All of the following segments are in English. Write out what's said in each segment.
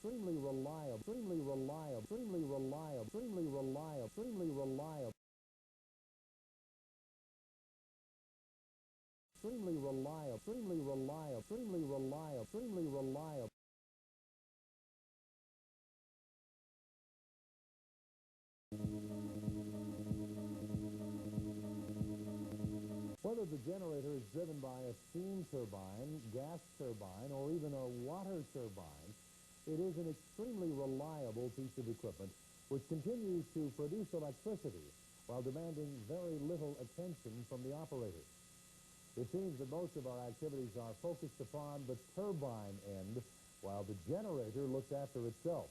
extremely reliable, extremely reliable, extremely reliable, extremely reliable, extremely reliable, extremely reliable, extremely reliable, extremely reliable, extremely reliable. Whether the generator is driven by a steam turbine, gas turbine, or even a water turbine, it is an extremely reliable piece of equipment which continues to produce electricity while demanding very little attention from the operator. It seems that most of our activities are focused upon the turbine end while the generator looks after itself.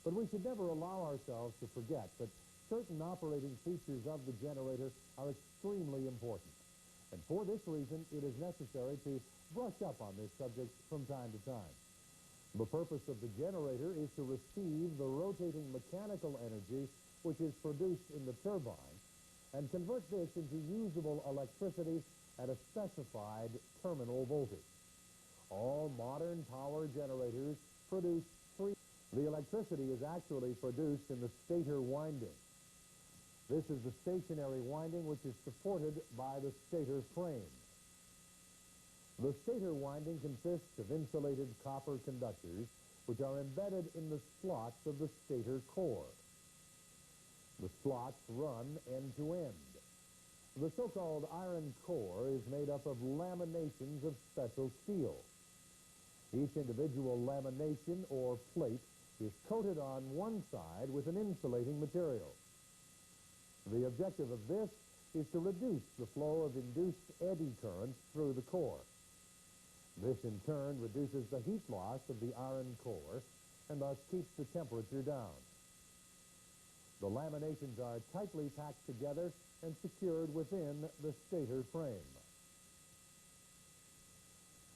But we should never allow ourselves to forget that certain operating features of the generator are extremely important. And for this reason, it is necessary to brush up on this subject from time to time. The purpose of the generator is to receive the rotating mechanical energy which is produced in the turbine and convert this into usable electricity at a specified terminal voltage. All modern power generators produce three. The electricity is actually produced in the stator winding. This is the stationary winding which is supported by the stator frame. The stator winding consists of insulated copper conductors which are embedded in the slots of the stator core. The slots run end to end. The so-called iron core is made up of laminations of special steel. Each individual lamination or plate is coated on one side with an insulating material. The objective of this is to reduce the flow of induced eddy currents through the core. This in turn reduces the heat loss of the iron core and thus keeps the temperature down. The laminations are tightly packed together and secured within the stator frame.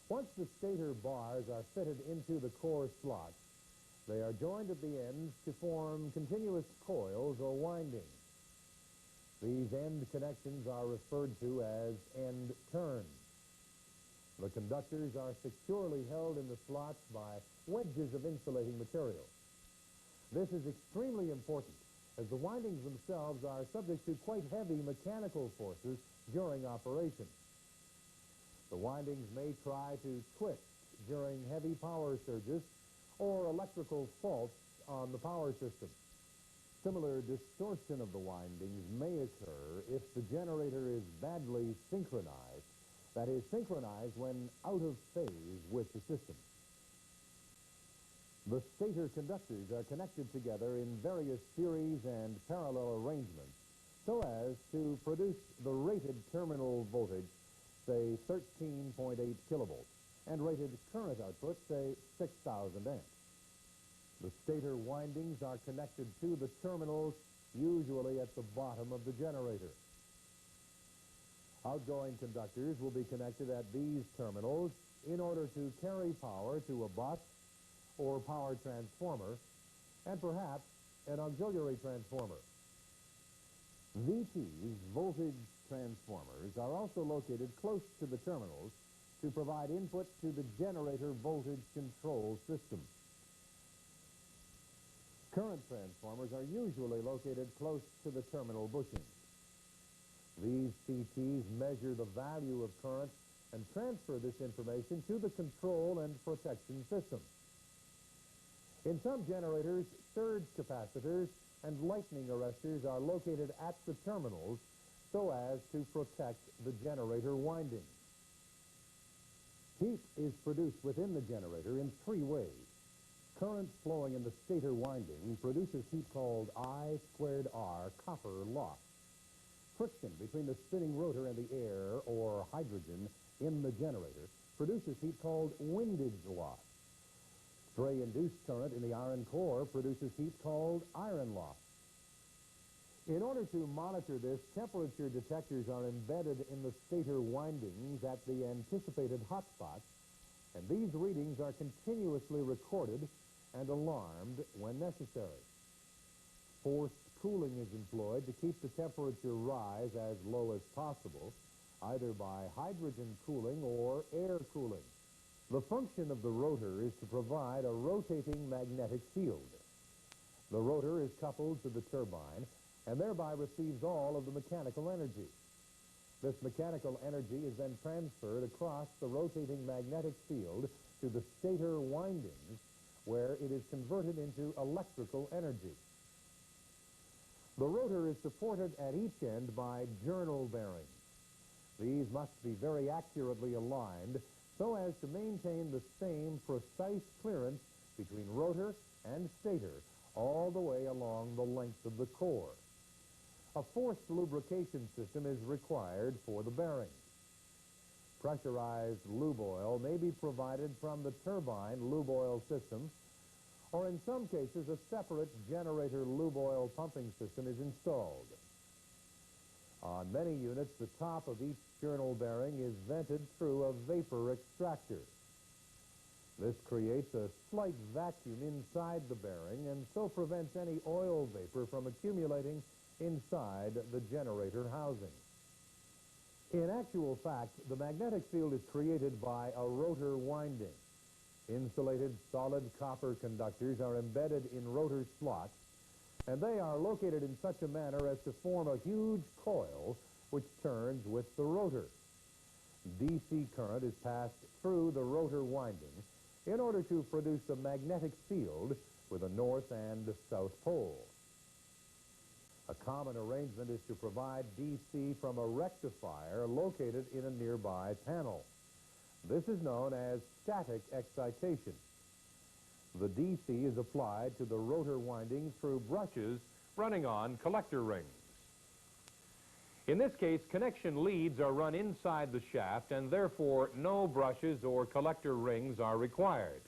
Once the stator bars are fitted into the core slots, they are joined at the ends to form continuous coils or windings. These end connections are referred to as end turns. The conductors are securely held in the slots by wedges of insulating material. This is extremely important as the windings themselves are subject to quite heavy mechanical forces during operation. The windings may try to twist during heavy power surges or electrical faults on the power system. Similar distortion of the windings may occur if the generator is badly synchronized, that is, synchronized when out of phase with the system. The stator conductors are connected together in various series and parallel arrangements so as to produce the rated terminal voltage, say 13.8 kilovolts, and rated current output, say 6,000 amps. The stator windings are connected to the terminals, usually at the bottom of the generator. Outgoing conductors will be connected at these terminals in order to carry power to a bus or power transformer, and perhaps an auxiliary transformer. VTs, voltage transformers, are also located close to the terminals to provide input to the generator voltage control system. Current transformers are usually located close to the terminal bushings. These CTs measure the value of current and transfer this information to the control and protection system. In some generators, surge capacitors and lightning arresters are located at the terminals so as to protect the generator windings. Heat is produced within the generator in three ways. Current flowing in the stator winding produces heat called I²R copper loss. Friction between the spinning rotor and the air, or hydrogen, in the generator produces heat called windage loss. Stray-induced current in the iron core produces heat called iron loss. In order to monitor this, temperature detectors are embedded in the stator windings at the anticipated hot spots, and these readings are continuously recorded and alarmed when necessary. Forced cooling is employed to keep the temperature rise as low as possible, either by hydrogen cooling or air cooling. The function of the rotor is to provide a rotating magnetic field. The rotor is coupled to the turbine and thereby receives all of the mechanical energy. This mechanical energy is then transferred across the rotating magnetic field to the stator windings, where it is converted into electrical energy. The rotor is supported at each end by journal bearings. These must be very accurately aligned so as to maintain the same precise clearance between rotor and stator all the way along the length of the core. A forced lubrication system is required for the bearings. Pressurized lube oil may be provided from the turbine lube oil system, or in some cases a separate generator lube oil pumping system is installed. On many units, the top of each journal bearing is vented through a vapor extractor. This creates a slight vacuum inside the bearing and so prevents any oil vapor from accumulating inside the generator housing. In actual fact, the magnetic field is created by a rotor winding. Insulated solid copper conductors are embedded in rotor slots, and they are located in such a manner as to form a huge coil which turns with the rotor. DC current is passed through the rotor winding in order to produce a magnetic field with a north and south pole. A common arrangement is to provide DC from a rectifier located in a nearby panel. This is known as static excitation. The DC is applied to the rotor winding through brushes running on collector rings. In this case, connection leads are run inside the shaft, and therefore no brushes or collector rings are required.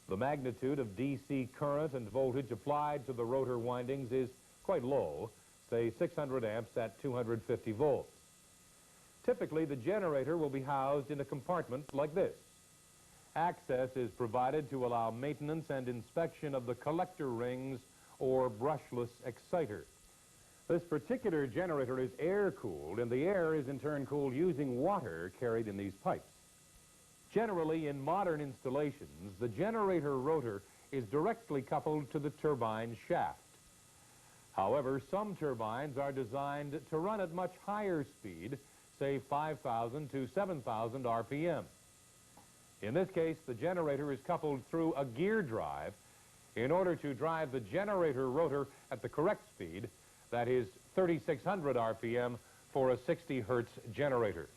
The magnitude of DC current and voltage applied to the rotor windings is quite low, say 600 amps at 250 volts. Typically, the generator will be housed in a compartment like this. Access is provided to allow maintenance and inspection of the collector rings or brushless exciter. This particular generator is air-cooled, and the air is in turn cooled using water carried in these pipes. Generally, in modern installations, the generator rotor is directly coupled to the turbine shaft. However, some turbines are designed to run at much higher speed, say 5,000 to 7,000 RPM. In this case, the generator is coupled through a gear drive in order to drive the generator rotor at the correct speed, that is 3,600 RPM for a 60 hertz generator.